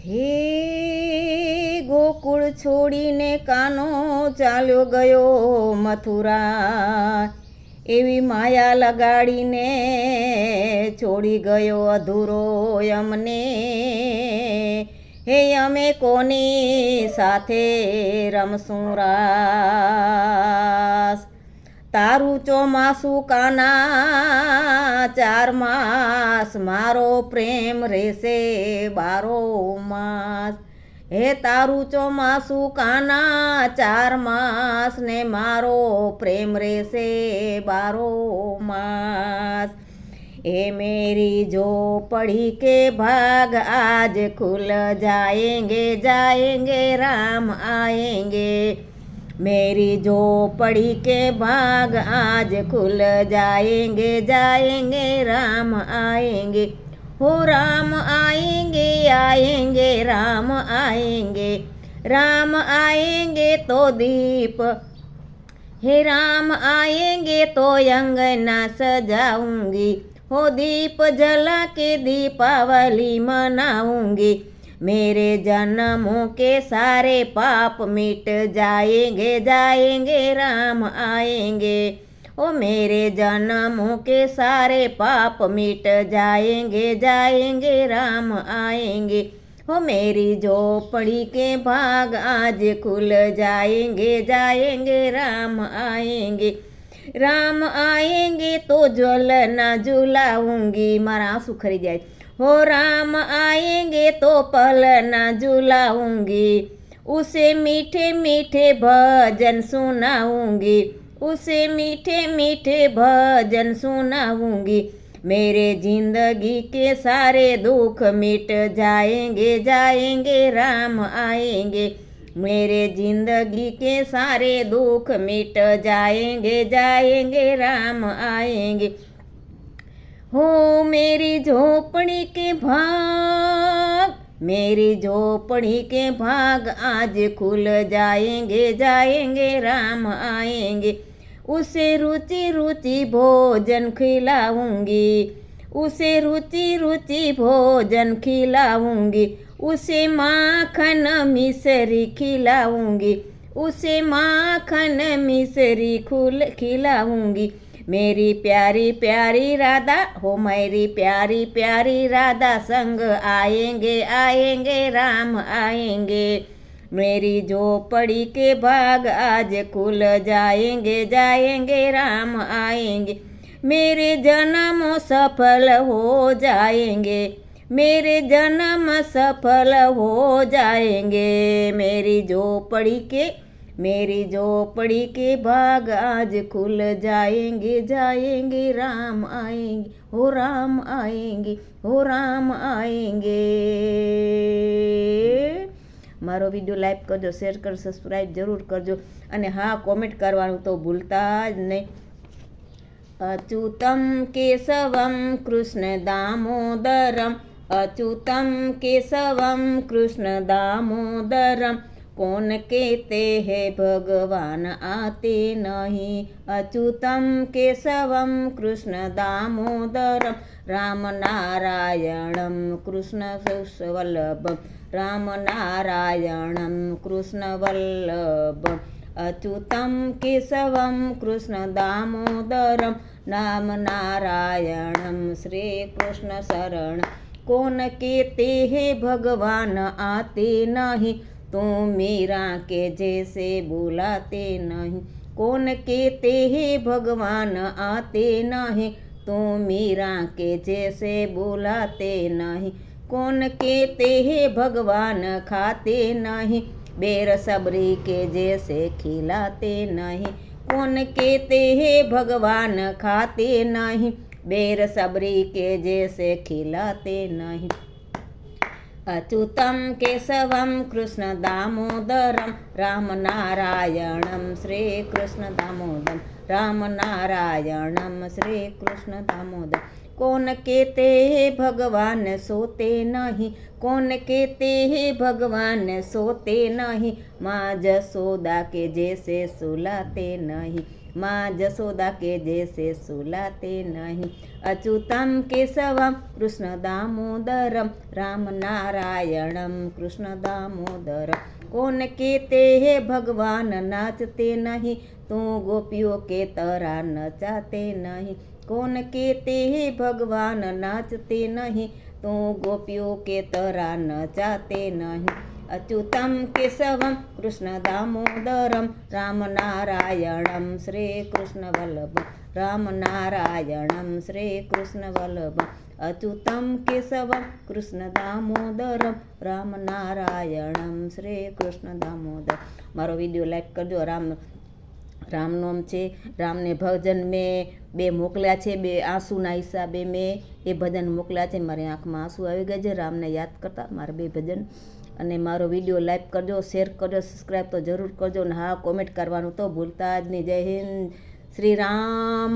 હે ગોકુળ છોડીને કાનો ચાલ્યો ગયો મથુરા, એવી માયા લગાડીને છોડી ગયો અધૂરો અમને. હે અમે કોની સાથે રમશું રાસ, તારું ચોમાસું કાના 4 માસ, મારો પ્રેમ રહેશે 12 માસ. હે તારું ચોમાસું કાના 4 માસ ને મારો પ્રેમ રહેશે 12 માસ. ए मेरी झोपड़ी के भाग आज खुल जाएंगे जाएंगे राम आएंगे. मेरी झोपड़ी के भाग आज खुल जाएंगे जाएंगे राम आएंगे. हो राम आएंगे आएंगे राम आएंगे. राम आएंगे तो दीप, हे राम आएंगे तो अंगना सजाऊंगी. हो दीप जला के दीपावली मनाऊंगी. मेरे जन्मों के सारे पाप मिट जाएंगे जाएंगे राम आएंगे. ओ मेरे जन्मों के सारे पाप मिट जाएंगे जाएंगे राम आएंगे. हो मेरी झोपड़ी के भाग आज खुल जाएंगे जाएंगे राम आएंगे. राम आएंगे तो ज्वलना झुलाऊंगी. मारा आंसू खरी जाए. हो राम आएंगे तो पलना झुलाऊंगी. उसे मीठे मीठे भजन सुनाऊंगी. उसे मीठे मीठे भजन सुनाऊंगी. मेरे जिंदगी के सारे दुख मिट जाएंगे जाएंगे राम आएंगे. मेरे जिंदगी के सारे दुख मिट जाएंगे जाएंगे राम आएंगे. हो मेरी झोपड़ी के भाग, मेरी झोपड़ी के भाग आज खुल जाएंगे जाएंगे राम आएंगे. उसे रुचि रुचि भोजन खिलाऊंगी. उसे रुचि रुचि भोजन खिलाऊंगी. उसे माखन मिश्री खिलाऊंगी. उसे माखन मिश्री खिलाऊंगी. मेरी प्यारी प्यारी राधा, हो मेरी प्यारी प्यारी राधा संग आएंगे आएंगे राम आएंगे. मेरी झोपड़ी के भाग आज खुल जाएंगे जाएंगे राम आएंगे. मेरे जन्म सफल हो जाएंगे. मेरे जन्म सफल हो जाएंगे. मेरी झोपड़ी के भाग आज खुल जाएंगे जाएंगे राम आएंगे. हो राम आएंगे, हो राम आएंगे. મારો વિડીયો લાઈક કરજો, શેર કરજો, સબસ્ક્રાઈબ જરૂર કરજો. અને હા, કોમેન્ટ કરવાનું તો ભૂલતા જ નહીં. અચ્યુતમ કેશવમ કૃષ્ણ દામોદરમ, अच्युतम केशवम कृष्ण दामोदरम. कौन कहते हैं भगवान आते नहीं. अच्युतम केशवम कृष्ण दामोदरम. राम नारायणम कृष्ण वल्लभम. राम नारायणम कृष्ण वल्लभम. अच्युतम केशवम कृष्ण दामोदरम. नाम नारायणम श्री कृष्ण शरण. कौन कहते हैं भगवान आते नहीं. तुम मीरा के जैसे बुलाते नहीं. कौन कहते हैं भगवान आते नहीं. तुम मीरा के जैसे बुलाते नहीं. कौन कहते हैं भगवान खाते नहीं. बेर सबरी के जैसे खिलाते नहीं. कौन कहते हैं भगवान खाते नहीं. बेर सबरी के जैसे खिलाते नहीं. अच्युतम केशवम कृष्ण दामोदरम. राम नारायणम श्री कृष्ण दामोदरम. राम नारायणम श्री कृष्ण दामोदर. कौन कहते हैं भगवान सोते नहीं. कौन कहते हैं भगवान सोते नहीं. माँ जसोदा के जैसे सुलाते नहीं. माँ जसोदा के जैसे सुलाते नहीं। अच्युतम केशवम कृष्ण दामोदरम राम नारायणम कृष्ण दामोदरम। कौन कहते हैं भगवान नाचते नहीं, तू गोपियों के तरह नचाते नहीं। कौन कहते हैं भगवान नाचते नहीं, तू गोपियों के तरह नचाते नहीं। अच्युतम केशवम कृष्ण दामोदरम राम नारायणम श्री कृष्ण वल्लभम राम नारायणम श्री कृष्ण वल्लभम। अच्युतम केशवम कृष्ण दामोदरम राम नारायणम श्री कृष्ण दामोदर। मारो विडियो लाइक करजो। रामनोम छे, रामने भजन में बे मोकल्या छे, बे आंसूना हिसाबे में ए भजन मोकल्या छे। मारी आँखमां आंसू आवी गया छे रामने याद करता मारा बे भजन। अने मारो विडियो लाइक करजो, शेर करजो, सब्सक्राइब तो जरूर करजो। ने हाँ, कॉमेंट करवानुं तो भूलता ज नहीं। जय हिंद, श्री राम।